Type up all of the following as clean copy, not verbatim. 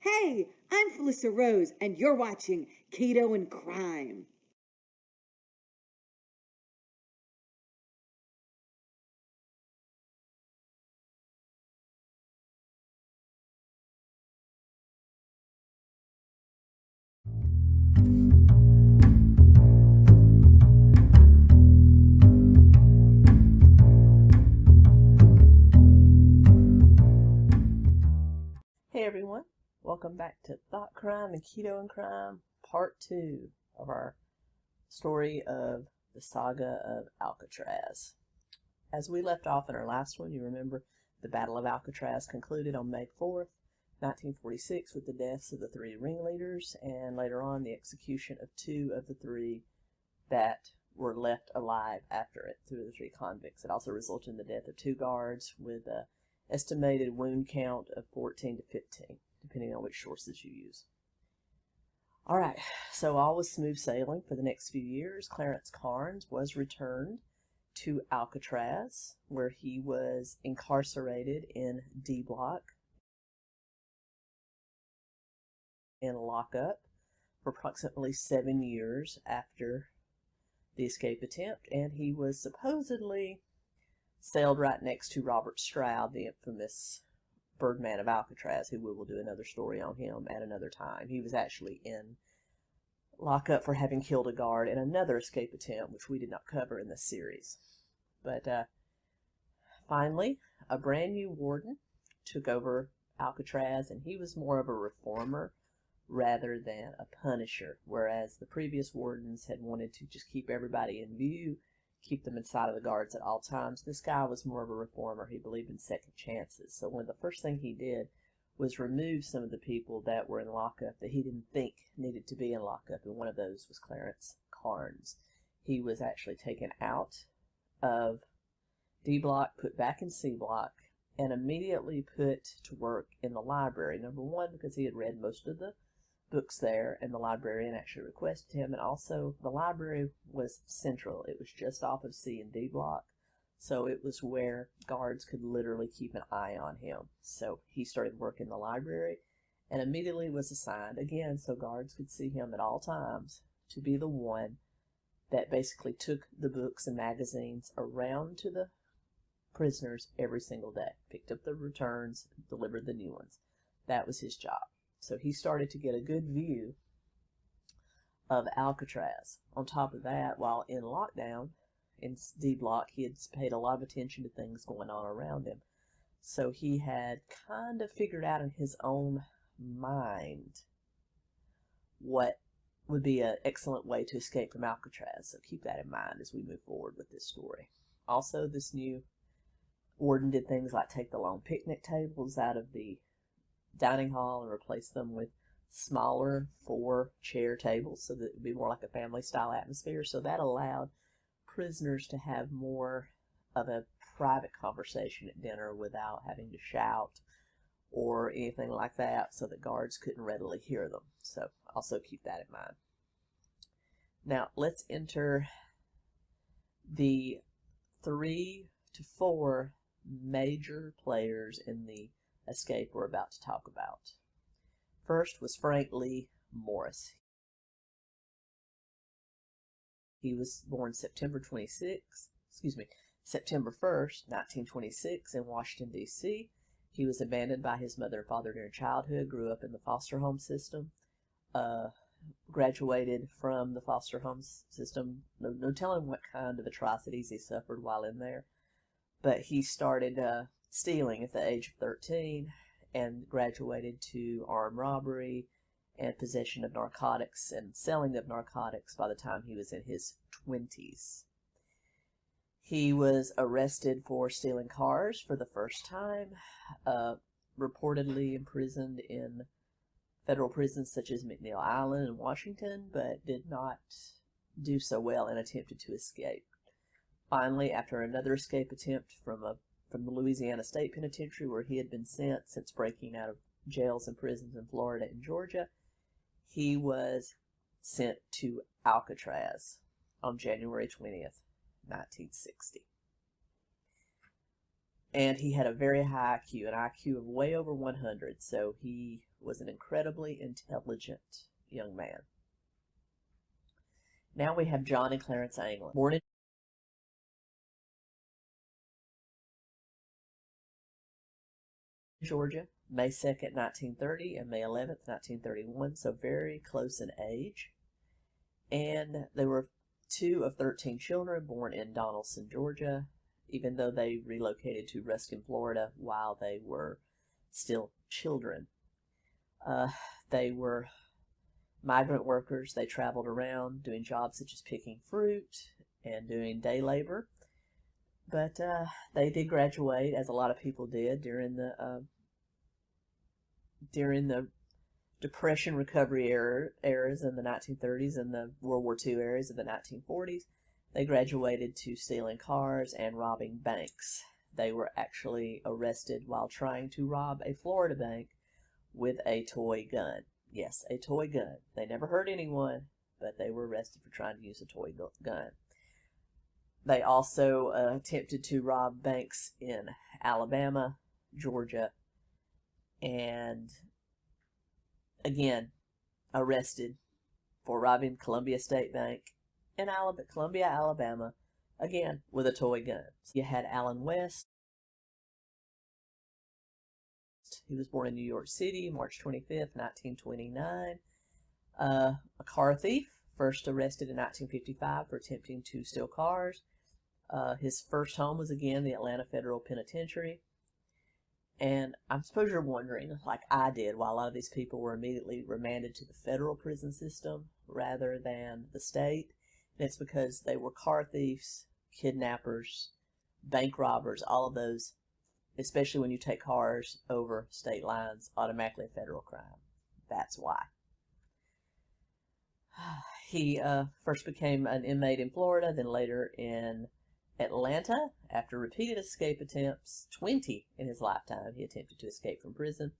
Hey, I'm Felissa Rose, and you're watching Keto and Crime. Hey everyone, welcome back to Thought Crime and Keto and Crime, part 2 of our story of the saga of Alcatraz. As we left off in our last one, you remember the Battle of Alcatraz concluded on May 4th, 1946 with the deaths of the 3 ringleaders and later on the execution of 2 of the 3 that were left alive after it, 2 of the 3 convicts. It also resulted in the death of 2 guards with a estimated wound count of 14 to 15, depending on which sources you use. All right, so all was smooth sailing for the next few years. Clarence Carnes was returned to Alcatraz, where he was incarcerated in D Block in lockup for approximately 7 years after the escape attempt, and he was supposedly sailed right next to Robert Stroud, the infamous Birdman of Alcatraz, who we will do another story on him at another time. He was actually in lockup for having killed a guard in another escape attempt, which we did not cover in this series. But finally, a brand new warden took over Alcatraz, and he was more of a reformer rather than a punisher, whereas the previous wardens had wanted to just keep everybody in view, keep them inside of the guards at all times. This guy was more of a reformer. He believed in second chances. So one of the first thing he did was remove some of the people that were in lockup that he didn't think needed to be in lockup, and one of those was Clarence Carnes. He was actually taken out of D Block, put back in C Block, and immediately put to work in the library. Number one, because he had read most of the books there, and the librarian actually requested him, and also the library was central. It was just off of C and D Block, so it was where guards could literally keep an eye on him. So he started work in the library and immediately was assigned, again, so guards could see him at all times, to be the one that basically took the books and magazines around to the prisoners every single day, picked up the returns, delivered the new ones. That was his job. So he started to get a good view of Alcatraz. On top of that, while in lockdown in D Block, he had paid a lot of attention to things going on around him. So he had kind of figured out in his own mind what would be an excellent way to escape from Alcatraz. So keep that in mind as we move forward with this story. Also, this new warden did things like take the long picnic tables out of the dining hall and replace them with smaller 4-chair tables so that it would be more like a family style atmosphere. So that allowed prisoners to have more of a private conversation at dinner without having to shout or anything like that, so that guards couldn't readily hear them. So also keep that in mind. Now let's enter the 3 to 4 major players in the escape we're about to talk about. First was Frank Lee Morris. He was born September 1st, 1926 in Washington, D.C. He was abandoned by his mother and father during childhood, grew up in the foster home system, graduated from the foster home system. No telling what kind of atrocities he suffered while in there, but he started stealing at the age of 13 and graduated to armed robbery and possession of narcotics and selling of narcotics by the time he was in his 20s. He was arrested for stealing cars for the first time, reportedly imprisoned in federal prisons such as McNeil Island in Washington, but did not do so well and attempted to escape. Finally, after another escape attempt from the Louisiana State Penitentiary, where he had been sent since breaking out of jails and prisons in Florida and Georgia, he was sent to Alcatraz on January 20th, 1960. And he had a very high IQ, an IQ of way over 100, so he was an incredibly intelligent young man. Now we have John and Clarence Anglin, born in Georgia, May 2nd, 1930, and May 11th, 1931, so very close in age. And they were 2 of 13 children born in Donaldson, Georgia, even though they relocated to Ruskin, Florida while they were still children. They were migrant workers. They traveled around doing jobs such as picking fruit and doing day labor. But they did graduate, as a lot of people did, during the Depression recovery eras in the 1930s and the World War II eras of the 1940s. They graduated to stealing cars and robbing banks. They were actually arrested while trying to rob a Florida bank with a toy gun. Yes, a toy gun. They never hurt anyone, but they were arrested for trying to use a toy gun. They also attempted to rob banks in Alabama, Georgia, and again arrested for robbing Columbia State Bank in Columbia, Alabama, again with a toy gun. You had Allen West. He was born in New York City, March 25th, 1929. A car thief, first arrested in 1955 for attempting to steal cars. His first home was again the Atlanta Federal Penitentiary. And I suppose you're wondering, like I did, why a lot of these people were immediately remanded to the federal prison system rather than the state. And it's because they were car thieves, kidnappers, bank robbers, all of those, especially when you take cars over state lines, automatically a federal crime. That's why. He first became an inmate in Florida, then later in Atlanta. After repeated escape attempts, 20 in his lifetime, he attempted to escape from prison.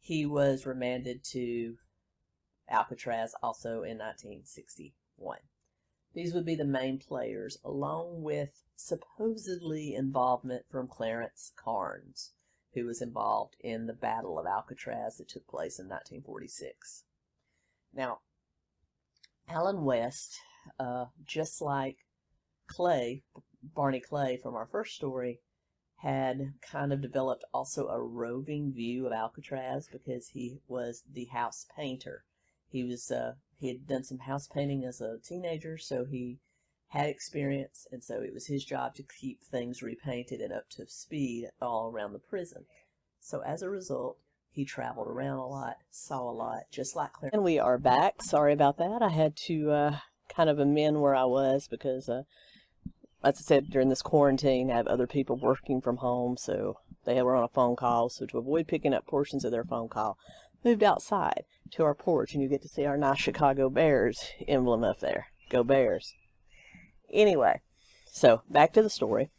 He was remanded to Alcatraz also in 1961. These would be the main players, along with supposedly involvement from Clarence Carnes, who was involved in the Battle of Alcatraz that took place in 1946. Now, Allen West, just like Barney Clay from our first story, had kind of developed also a roving view of Alcatraz because he was the house painter. He had done some house painting as a teenager, so he had experience, and so it was his job to keep things repainted and up to speed all around the prison. So as a result, he traveled around a lot, saw a lot, just like Clarence. And we are back. Sorry about that. I had to kind of amend where I was because as I said, during this quarantine, I have other people working from home, so they were on a phone call. So to avoid picking up portions of their phone call, moved outside to our porch, and you get to see our nice Chicago Bears emblem up there. Go Bears. Anyway, so back to the story.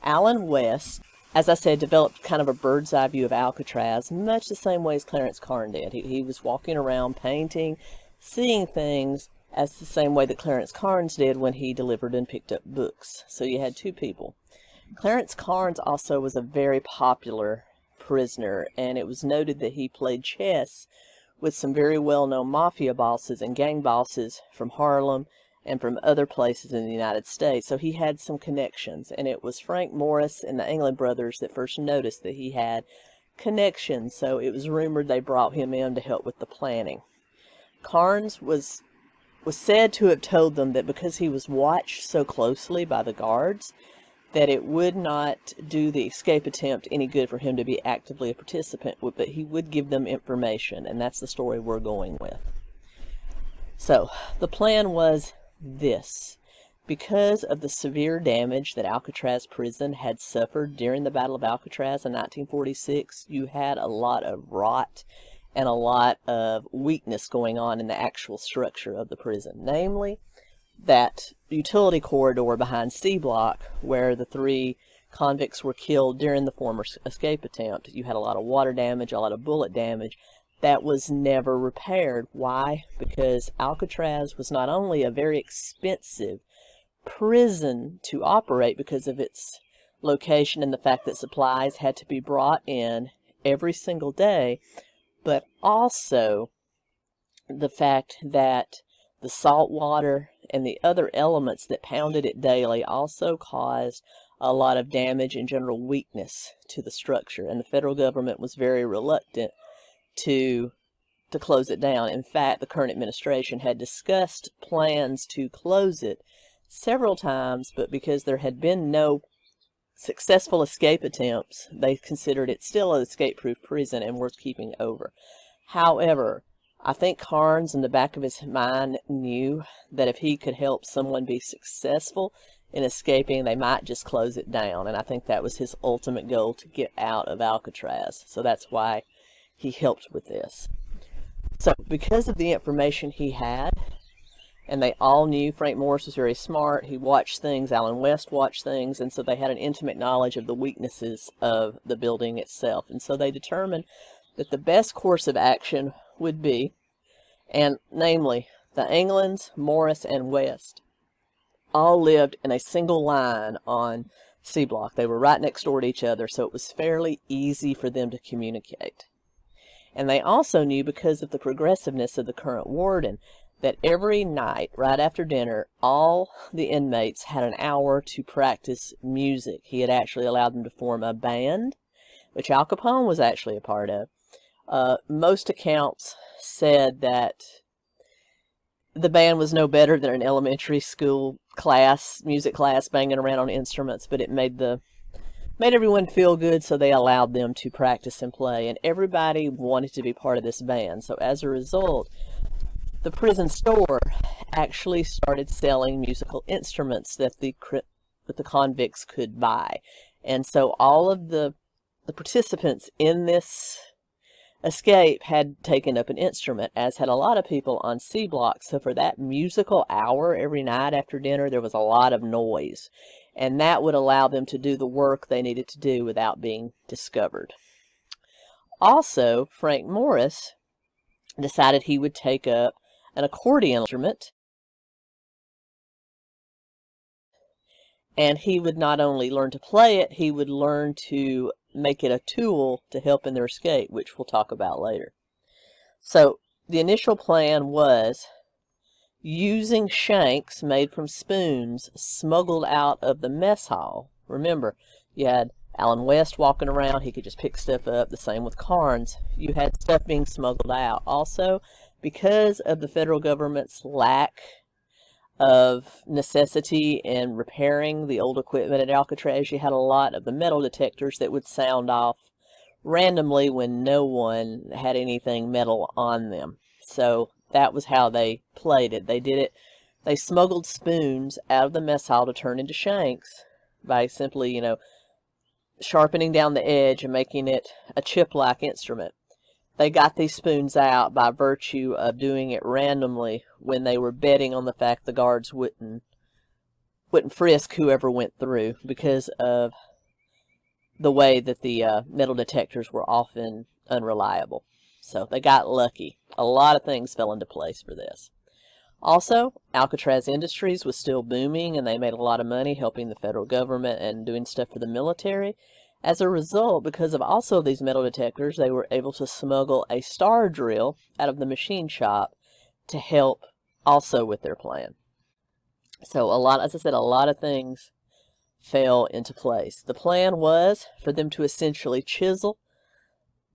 Allen West, as I said, developed kind of a bird's eye view of Alcatraz, much the same way as Clarence Carnes did. He was walking around painting, seeing things, as the same way that Clarence Carnes did when he delivered and picked up books. So you had two people. Clarence Carnes also was a very popular prisoner, and it was noted that he played chess with some very well-known mafia bosses and gang bosses from Harlem and from other places in the United States. So he had some connections, and it was Frank Morris and the Anglin brothers that first noticed that he had connections. So it was rumored they brought him in to help with the planning. Carnes was said to have told them that because he was watched so closely by the guards, that it would not do the escape attempt any good for him to be actively a participant, but he would give them information, and that's the story we're going with. So, the plan was this. Because of the severe damage that Alcatraz prison had suffered during the Battle of Alcatraz in 1946, you had a lot of rot and a lot of weakness going on in the actual structure of the prison. Namely, that utility corridor behind C Block, where the 3 convicts were killed during the former escape attempt. You had a lot of water damage, a lot of bullet damage. That was never repaired. Why? Because Alcatraz was not only a very expensive prison to operate because of its location and the fact that supplies had to be brought in every single day, but also the fact that the salt water and the other elements that pounded it daily also caused a lot of damage and general weakness to the structure, and the federal government was very reluctant to close it down. In fact, the current administration had discussed plans to close it several times, but because there had been no successful escape attempts, they considered it still an escape-proof prison and worth keeping over. However, I think Carnes in the back of his mind knew that if he could help someone be successful in escaping, they might just close it down, and I think that was his ultimate goal, to get out of Alcatraz. So that's why he helped with this. So because of the information he had, and they all knew Frank Morris was very smart, he watched things, Allen West watched things, and so they had an intimate knowledge of the weaknesses of the building itself. And so they determined that the best course of action would be, and namely, the Anglins, Morris, and West all lived in a single line on C Block. They were right next door to each other, so it was fairly easy for them to communicate. And they also knew, because of the progressiveness of the current warden, that every night, right after dinner, all the inmates had an hour to practice music. He had actually allowed them to form a band, which Al Capone was actually a part of. Most accounts said that the band was no better than an elementary school class, music class, banging around on instruments, but it made everyone feel good, so they allowed them to practice and play, and everybody wanted to be part of this band. So as a result, the prison store actually started selling musical instruments that the convicts could buy. And so all of the participants in this escape had taken up an instrument, as had a lot of people on C Block. So for that musical hour every night after dinner, there was a lot of noise, and that would allow them to do the work they needed to do without being discovered. Also, Frank Morris decided he would take up an accordion instrument, and he would not only learn to play it, he would learn to make it a tool to help in their escape, which we'll talk about later. So the initial plan was using shanks made from spoons smuggled out of the mess hall. Remember, you had Allen West walking around, he could just pick stuff up. The same with Carnes. You had stuff being smuggled out. Also, because of the federal government's lack of necessity in repairing the old equipment at Alcatraz, you had a lot of the metal detectors that would sound off randomly when no one had anything metal on them. So that was how they played it. They smuggled spoons out of the mess hall to turn into shanks by simply, sharpening down the edge and making it a chip-like instrument. They got these spoons out by virtue of doing it randomly when they were betting on the fact the guards wouldn't frisk whoever went through, because of the way that the metal detectors were often unreliable. So they got lucky. A lot of things fell into place for this. Also, Alcatraz Industries was still booming, and they made a lot of money helping the federal government and doing stuff for the military. As a result, because of also these metal detectors, they were able to smuggle a star drill out of the machine shop to help also with their plan. So as I said, a lot of things fell into place. The plan was for them to essentially chisel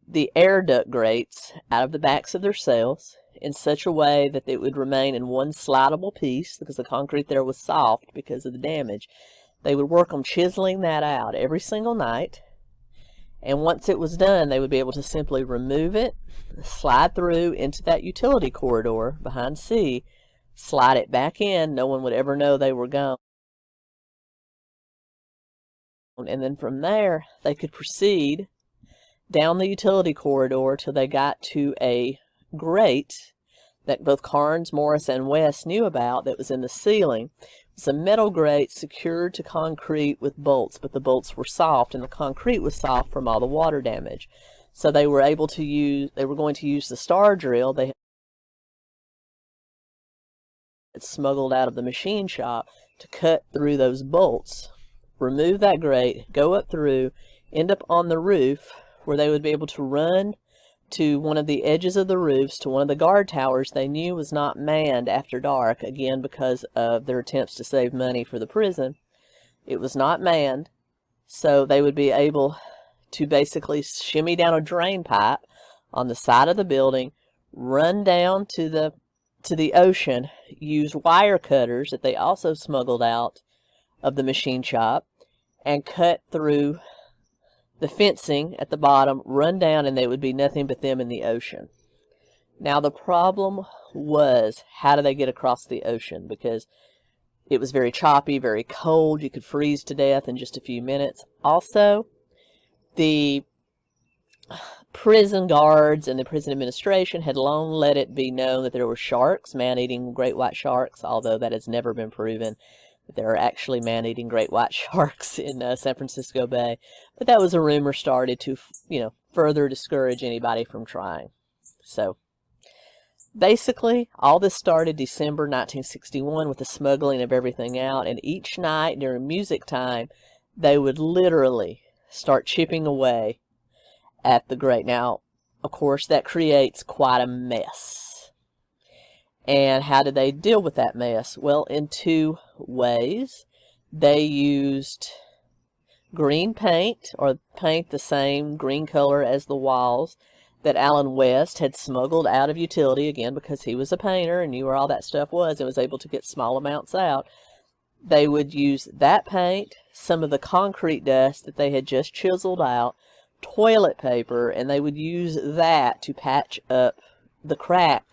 the air duct grates out of the backs of their cells in such a way that it would remain in one slidable piece, because the concrete there was soft because of the damage. They would work on chiseling that out every single night, and once it was done, they would be able to simply remove it, slide through into that utility corridor behind C, slide it back in. No one would ever know they were gone. And then from there, they could proceed down the utility corridor till they got to a grate that both Carnes, Morris, and West knew about that was in the ceiling. It's a metal grate secured to concrete with bolts, but the bolts were soft and the concrete was soft from all the water damage. So they were going to use the star drill they had smuggled out of the machine shop to cut through those bolts remove that grate, go up through, end up on the roof, where they would be able to run to one of the edges of the roofs, to one of the guard towers they knew was not manned after dark, again because of their attempts to save money for the prison. It was not manned, so they would be able to basically shimmy down a drain pipe on the side of the building, run down to the ocean, use wire cutters that they also smuggled out of the machine shop, and cut through the fencing at the bottom, run down, and there would be nothing but them in the ocean. Now the problem was, how do they get across the ocean? Because it was very choppy, very cold. You could freeze to death in just a few minutes. Also, the prison guards and the prison administration had long let it be known that there were sharks, man-eating great white sharks, although that has never been proven. There are actually man-eating great white sharks in San Francisco Bay, but that was a rumor started to, further discourage anybody from trying. So, basically, all this started December 1961 with the smuggling of everything out, and each night during music time, they would literally start chipping away at the grate. Now, of course, that creates quite a mess. And how did they deal with that mess? Well, in two ways. They used green paint, or paint the same green color as the walls, that Allen West had smuggled out of utility, again because he was a painter and knew where all that stuff was and was able to get small amounts out. They would use that paint, some of the concrete dust that they had just chiseled out, toilet paper, and they would use that to patch up the crack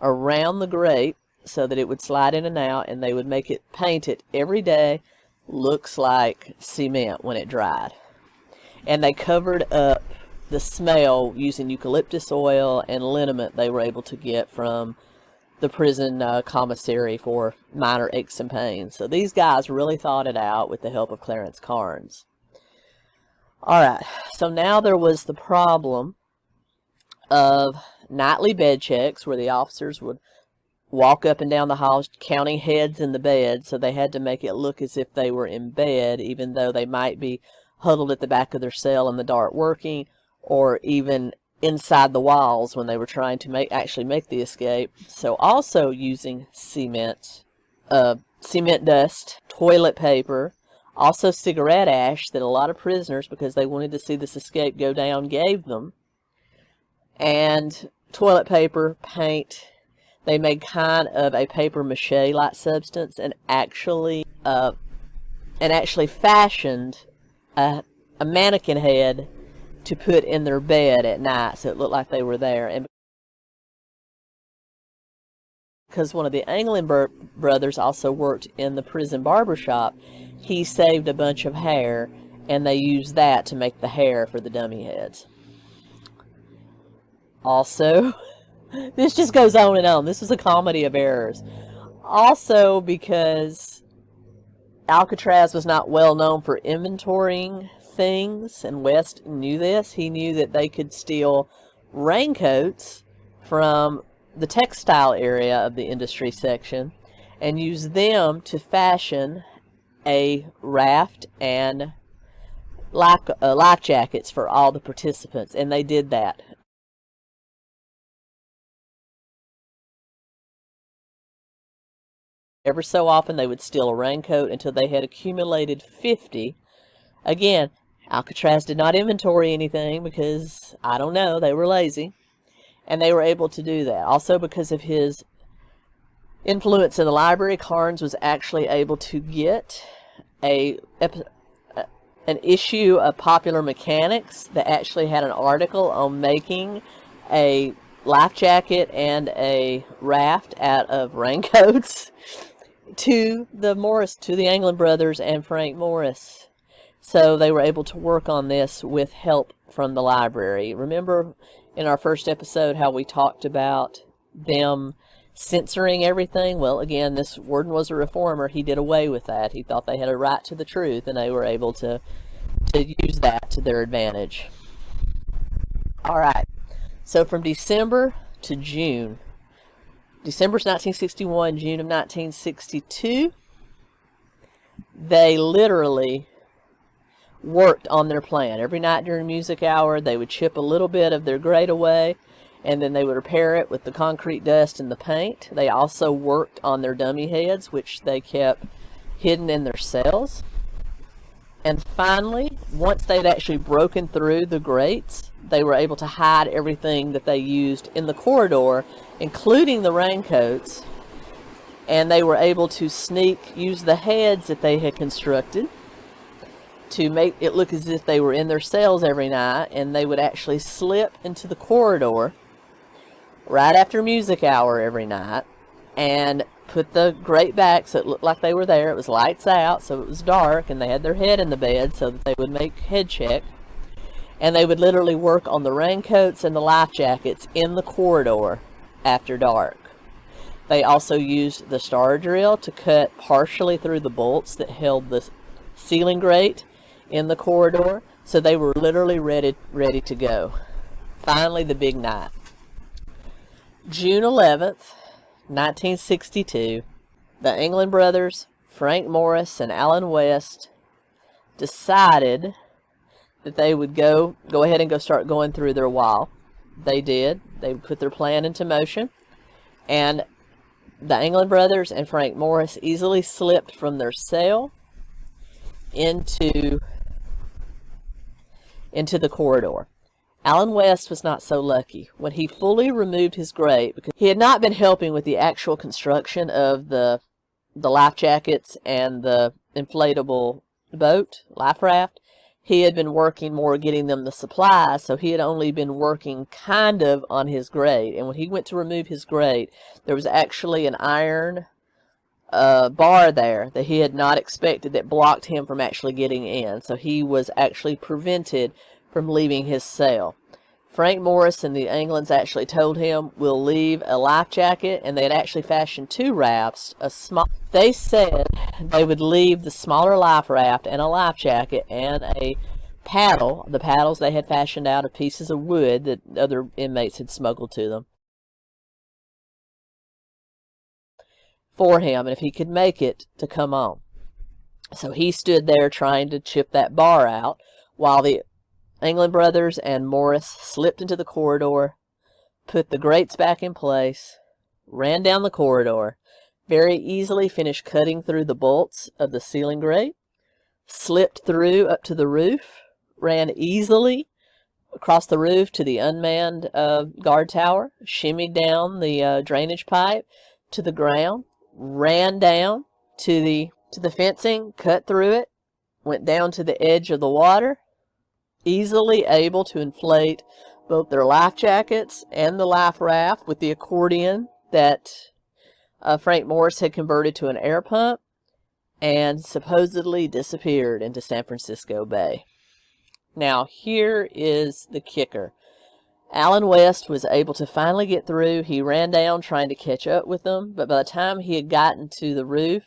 around the grate so that it would slide in and out, and they would make it, paint it every day, looks like cement when it dried. And they covered up the smell using eucalyptus oil and liniment they were able to get from the prison commissary for minor aches and pains. So these guys really thought it out with the help of Clarence Carnes. Alright, so now there was the problem of nightly bed checks where the officers would walk up and down the halls counting heads in the bed, so they had to make it look as if they were in bed, even though they might be huddled at the back of their cell in the dark working, or even inside the walls when they were trying to actually make the escape. So also using cement dust, toilet paper, also cigarette ash that a lot of prisoners, because they wanted to see this escape go down, gave them, and toilet paper, paint. They made kind of a paper mache-like substance, and actually fashioned a mannequin head to put in their bed at night, so it looked like they were there. And because one of the Anglin brothers also worked in the prison barber shop, he saved a bunch of hair, and they used that to make the hair for the dummy heads. Also, this just goes on and on. This is a comedy of errors. Also, because Alcatraz was not well known for inventorying things, and West knew this. He knew that they could steal raincoats from the textile area of the industry section and use them to fashion a raft and life jackets for all the participants, and they did that. Ever so often they would steal a raincoat until they had accumulated 50. Again, Alcatraz did not inventory anything because, I don't know, they were lazy. And they were able to do that. Also because of his influence in the library, Carnes was actually able to get an issue of Popular Mechanics that actually had an article on making a life jacket and a raft out of raincoats to the Anglin brothers and Frank Morris. So they were able to work on this with help from the library. Remember in our first episode how we talked about them censoring everything? Well, again, this warden was a reformer. He did away with that. He thought they had a right to the truth, and they were able to use that to their advantage. All right. So from December to June, December's 1961, June of 1962, they literally worked on their plan. Every night during music hour, they would chip a little bit of their grate away, and then they would repair it with the concrete dust and the paint. They also worked on their dummy heads, which they kept hidden in their cells. And finally, once they'd actually broken through the grates, they were able to hide everything that they used in the corridor, including the raincoats, and they were able to use the heads that they had constructed to make it look as if they were in their cells every night, and they would actually slip into the corridor right after music hour every night and put the grate back so it looked like they were there. It was lights out, so it was dark, and they had their head in the bed so that they would make head check. And they would literally work on the raincoats and the life jackets in the corridor after dark. They also used the star drill to cut partially through the bolts that held the ceiling grate in the corridor, so they were literally ready to go. Finally, the big night. June 11th, 1962, the Anglin brothers, Frank Morris and Alan West, decided that they would go ahead and start going through their wall. They did. They put their plan into motion, and the Anglin brothers and Frank Morris easily slipped from their cell into the corridor. Alan West was not so lucky. When he fully removed his grate, because he had not been helping with the actual construction of the life jackets and the inflatable boat, life raft, he had been working more getting them the supplies, so he had only been working kind of on his grate. And when he went to remove his grate, there was actually an iron bar there that he had not expected that blocked him from actually getting in. So he was actually prevented from leaving his cell. Frank Morris and the Anglins actually told him, "We'll leave a life jacket," and they had actually fashioned two rafts. They said they would leave the smaller life raft and a life jacket and a paddle. The paddles they had fashioned out of pieces of wood that other inmates had smuggled to them for him, and if he could make it, to come on. So he stood there trying to chip that bar out while the Anglin brothers and Morris slipped into the corridor, put the grates back in place, ran down the corridor, very easily finished cutting through the bolts of the ceiling grate, slipped through up to the roof, ran easily across the roof to the unmanned guard tower, shimmied down the drainage pipe to the ground, ran down to the fencing, cut through it, went down to the edge of the water, easily able to inflate both their life jackets and the life raft with the accordion that Frank Morris had converted to an air pump, and supposedly disappeared into San Francisco Bay. Now, here is the kicker. Alan West was able to finally get through. He ran down trying to catch up with them, but by the time he had gotten to the roof,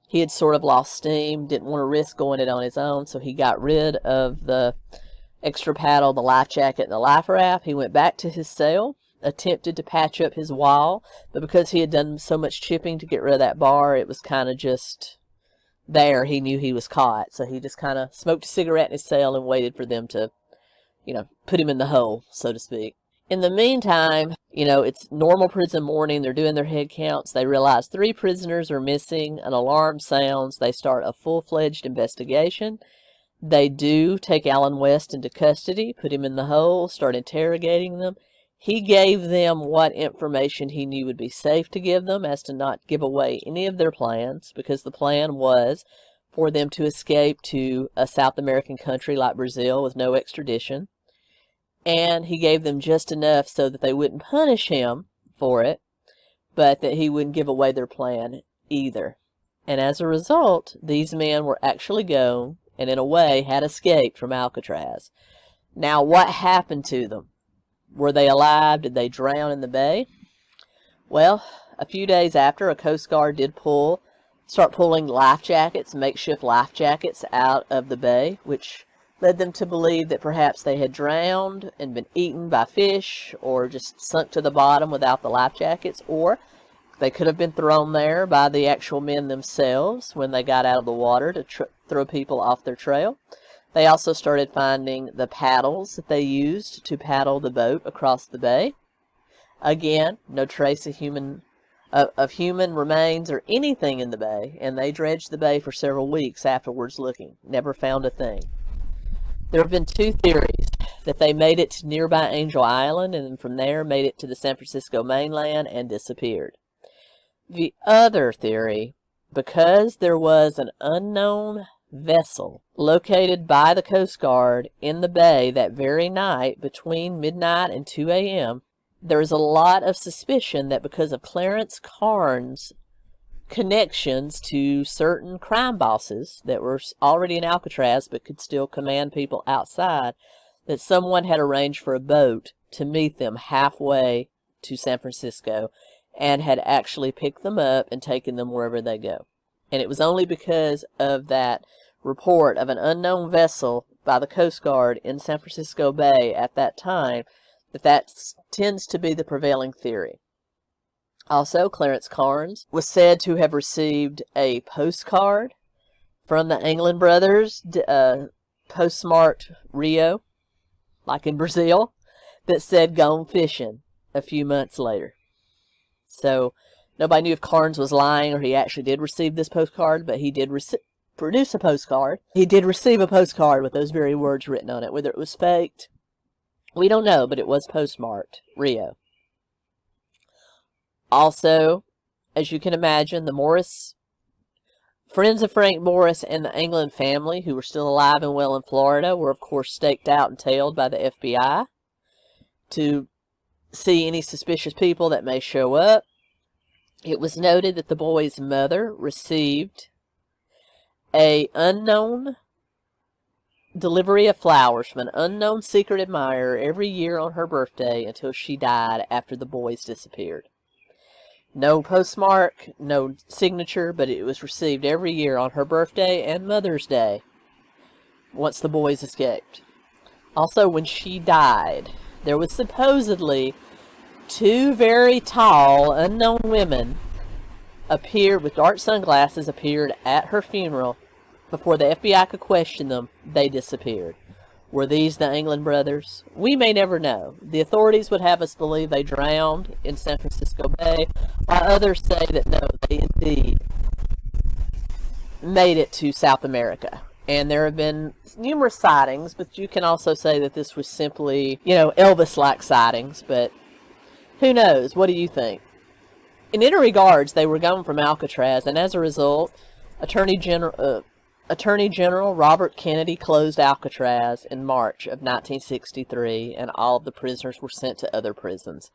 he had sort of lost steam, didn't want to risk going it on his own, so he got rid of the extra paddle, the life jacket, and the life raft. He went back to his cell, attempted to patch up his wall, but because he had done so much chipping to get rid of that bar, it was kind of just there. He knew he was caught, so he just kind of smoked a cigarette in his cell and waited for them to, put him in the hole, so to speak. In the meantime, it's normal prison morning. They're doing their head counts. They realize 3 prisoners are missing. An alarm sounds. They start a full-fledged investigation. They do take Alan West into custody, put him in the hole, start interrogating them. He gave them what information he knew would be safe to give them, as to not give away any of their plans, because the plan was for them to escape to a South American country like Brazil with no extradition. And he gave them just enough so that they wouldn't punish him for it, but that he wouldn't give away their plan either. And as a result, these men were actually gone, and in a way had escaped from Alcatraz. Now, what happened to them? Were they alive? Did they drown in the bay? Well, a few days after, a Coast Guard did start pulling life jackets, makeshift life jackets, out of the bay, which led them to believe that perhaps they had drowned and been eaten by fish, or just sunk to the bottom without the life jackets, or they could have been thrown there by the actual men themselves when they got out of the water to throw people off their trail. They also started finding the paddles that they used to paddle the boat across the bay. Again, no trace of human remains or anything in the bay, and they dredged the bay for several weeks afterwards looking. Never found a thing. There have been two theories: that they made it to nearby Angel Island and then from there made it to the San Francisco mainland and disappeared. The other theory, because there was an unknown vessel located by the Coast Guard in the bay that very night between midnight and 2 a.m., there is a lot of suspicion that because of Clarence Carnes' connections to certain crime bosses that were already in Alcatraz but could still command people outside, that someone had arranged for a boat to meet them halfway to San Francisco and had actually picked them up and taken them wherever they go. And it was only because of that report of an unknown vessel by the Coast Guard in San Francisco Bay at that time that tends to be the prevailing theory. Also, Clarence Carnes was said to have received a postcard from the Anglin brothers, postmarked Rio, like in Brazil, that said "gone fishing" a few months later. So nobody knew if Carnes was lying or he actually did receive this postcard, but he did produce a postcard. He did receive a postcard with those very words written on it. Whether it was faked, we don't know, but it was postmarked Rio. Also, as you can imagine, the friends of Frank Morris and the Anglin family, who were still alive and well in Florida, were of course staked out and tailed by the FBI to see any suspicious people that may show up. It was noted that the boy's mother received an unknown delivery of flowers from an unknown secret admirer every year on her birthday until she died after the boys disappeared. No postmark, no signature, but it was received every year on her birthday and Mother's Day once the boys escaped. Also, when she died, there was supposedly two very tall, unknown women appeared with dark sunglasses, appeared at her funeral. Before the FBI could question them, they disappeared. Were these the Anglin brothers? We may never know. The authorities would have us believe they drowned in San Francisco Bay, while others say that no, they indeed made it to South America. And there have been numerous sightings, but you can also say that this was simply, Elvis-like sightings, but who knows? What do you think? In any regards, they were gone from Alcatraz, and as a result, Attorney General Robert Kennedy closed Alcatraz in March of 1963, and all of the prisoners were sent to other prisons.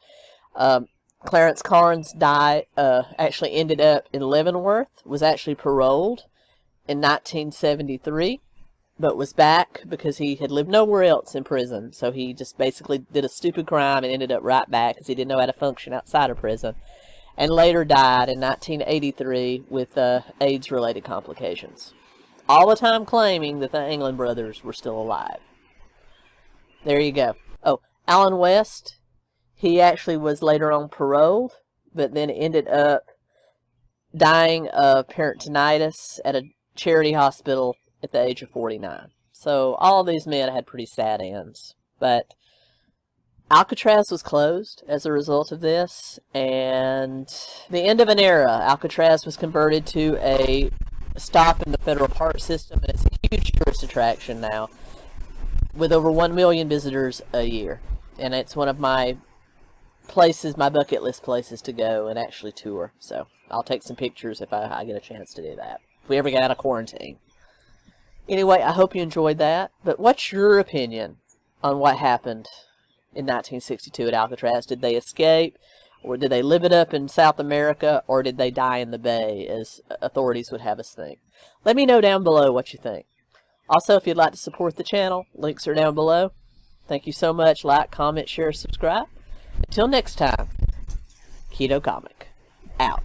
Clarence Carnes actually ended up in Leavenworth, was actually paroled in 1973, but was back because he had lived nowhere else in prison. So he just basically did a stupid crime and ended up right back because he didn't know how to function outside of prison, and later died in 1983 with AIDS-related complications. All the time claiming that the Anglin brothers were still alive. There you go. Oh, Alan West, he actually was later on paroled, but then ended up dying of peritonitis at a charity hospital at the age of 49. So all of these men had pretty sad ends. But Alcatraz was closed as a result of this, and the end of an era. Alcatraz was converted to a stop in the federal park system, and it's a huge tourist attraction now with over 1 million visitors a year. And it's one of my places, my bucket list places to go and actually tour. So I'll take some pictures if I get a chance to do that, if we ever get out of quarantine. Anyway, I hope you enjoyed that. But what's your opinion on what happened in 1962 at Alcatraz? Did they escape? Or did they live it up in South America, or did they die in the bay, as authorities would have us think? Let me know down below what you think. Also, if you'd like to support the channel, links are down below. Thank you so much. Like, comment, share, subscribe. Until next time, 𝗙𝗂𝗀𝗏, out.